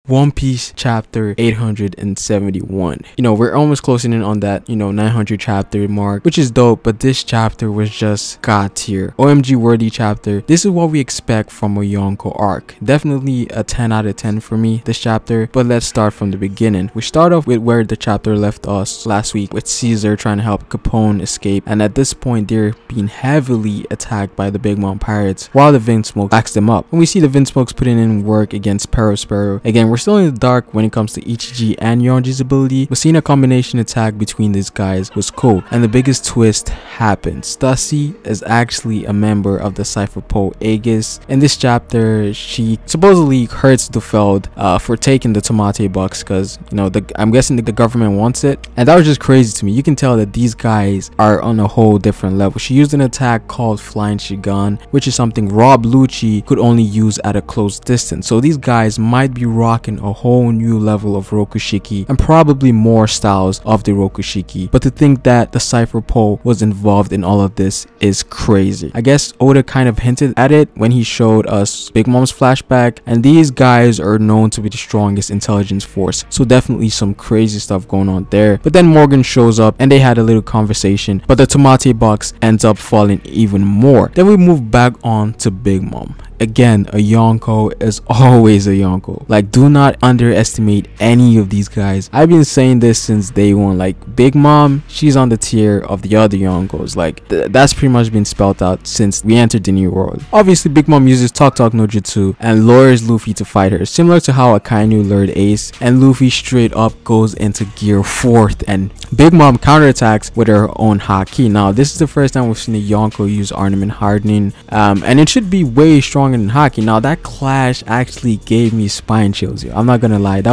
One Piece chapter 871. You know, we're almost closing in on that, 900 chapter mark, which is dope, but this chapter was just god tier. OMG worthy chapter. This is what we expect from a Yonko arc. Definitely a 10 out of 10 for me, this chapter, but let's start from the beginning. We start off with where the chapter left us last week, with Caesar trying to help Capone escape, and at this point they're being heavily attacked by the Big Mom pirates while the Vinsmoke backs them up. And we see the Vinsmokes putting in work against Ferrospace. Again, we're still in the dark when it comes to Ichiji and Yonji's ability, but seeing a combination attack between these guys was cool. And the biggest twist happened. Stussy is actually a member of the Cipher Pol Aegis. In this chapter, she supposedly hurts Dufeld for taking the TAMATE box because, I'm guessing the government wants it. And that was just crazy to me. You can tell that these guys are on a whole different level. She used an attack called Flying Shigan, which is something Rob Lucci could only use at a close distance. So these guys might be rocking a whole new level of Rokushiki and probably more styles of the Rokushiki. But to think that the Cipher Pol was involved in all of this is crazy. I guess Oda kind of hinted at it when he showed us Big Mom's flashback, and these guys are known to be the strongest intelligence force, so definitely some crazy stuff going on there. But then Morgan shows up and they had a little conversation, but the TAMATE box ends up falling even more. Then we move back on to Big Mom. Again, a Yonko is always a Yonko. Like, do not underestimate any of these guys. I've been saying this since day one. Like, Big Mom, she's on the tier of the other Yonkos. Like, that's pretty much been spelled out since we entered the new world. Obviously, Big Mom uses Talk no Jutsu and lures Luffy to fight her, similar to how Akainu lured Ace, and Luffy straight up goes into gear 4th, and Big Mom counterattacks with her own Haki. Now, this is the first time we've seen a Yonko use ornament hardening, and it should be way stronger in hockey. Now that clash actually gave me spine chills here. I'm not gonna lie, that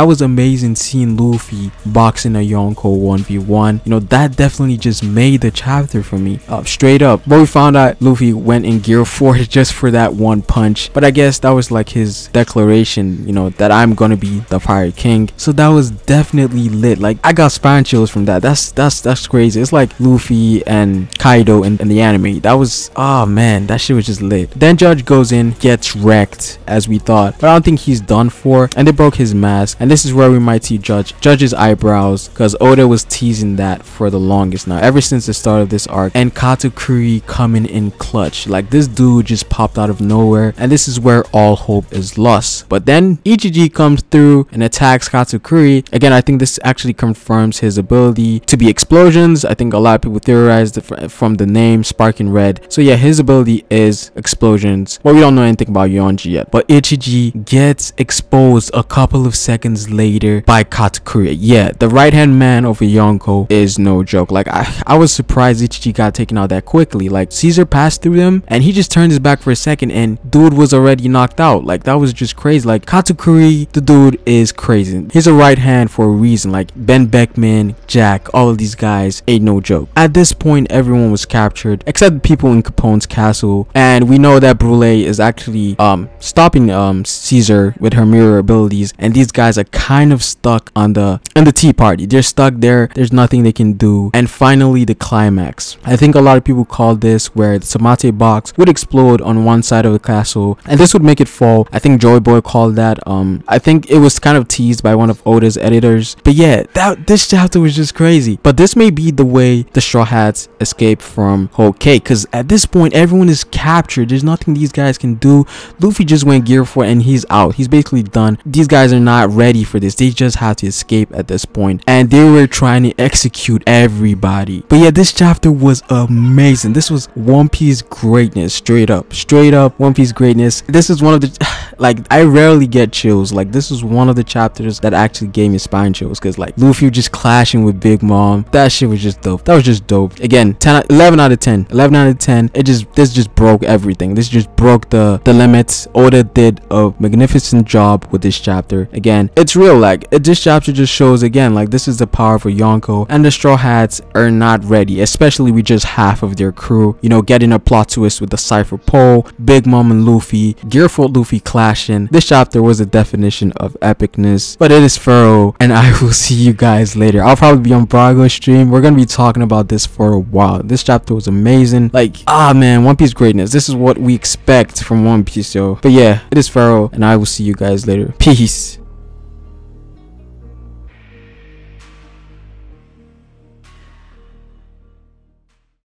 was amazing seeing Luffy boxing a Yonko 1v1. That definitely just made the chapter for me, straight up. But we found out Luffy went in gear 4 just for that one punch, but I guess that was like his declaration, that I'm gonna be the Pirate King. So that was definitely lit. Like, I got spine chills from that. That's crazy. It's like Luffy and Kaido in the anime. That was, oh man, that shit was just lit. Then Judge goes in, gets wrecked as we thought, but I don't think he's done for, and they broke his mask, and this is where we might see Judge's eyebrows, because Oda was teasing that for the longest now, ever since the start of this arc. And Katakuri coming in clutch. Like, this dude just popped out of nowhere, and this is where all hope is lost. But then Ichiji comes through and attacks Katakuri. Again, I think this actually confirms his ability to be explosions. I think a lot of people theorized from the name Sparking Red. So yeah, his ability is explosions. Well, we don't know anything about Yonji yet, but Ichiji gets exposed a couple of seconds later by Katakuri. Yeah, the right hand man of a Yonko is no joke. Like, I was surprised Ichiji got taken out that quickly. Like, Caesar passed through them and he just turned his back for a second and dude was already knocked out. Like, that was just crazy. Like, Katakuri, the dude is crazy. He's a right hand for a reason. Like, Ben Beckman, Jack, all of these guys ain't no joke. At this point, everyone was captured except the people in Capone's castle, and we know that Brule is actually stopping Caesar with her mirror abilities, and these guys are kind of stuck on the tea party. They're stuck there. There's nothing they can do. And finally, the climax. I think a lot of people call this where the TAMATE box would explode on one side of the castle and this would make it fall. I think Joy Boy called that. I think it was kind of teased by one of Oda's editors. But yeah, this chapter was just crazy. But this may be the way the Straw Hats escape from Whole Cake, because at this point everyone is captured. There's nothing these guys can do. Luffy just went gear 4 and he's out. He's basically done. These guys are not ready for this. They just have to escape at this point, and they were trying to execute everybody. But yeah, this chapter was amazing. This was One Piece greatness, straight up One Piece greatness. This is one of the like, I rarely get chills. Like, this is one of the chapters that actually gave me spine chills, because like Luffy just clashing with Big Mom, that shit was just dope. That was just dope. Again, 11 out of 10. This just broke everything. This just broke the limits. Oda did a magnificent job with this chapter. Again, it's real. Like, this chapter just shows again, like, this is the power for Yonko, and the Straw Hats are not ready, especially with just half of their crew, getting a plot twist with the Cipher Pol, Big Mom and Luffy, Gear 4 Luffy clashing. This chapter was a definition of epicness. But it is Pharaoh, and I will see you guys later. I'll probably be on Brago's stream. We're gonna be talking about this for a while. This chapter was amazing. Like, man, One Piece greatness. This is what we expect from One Piece, yo. But yeah, it is Pharaoh, and I will see you guys later. Peace.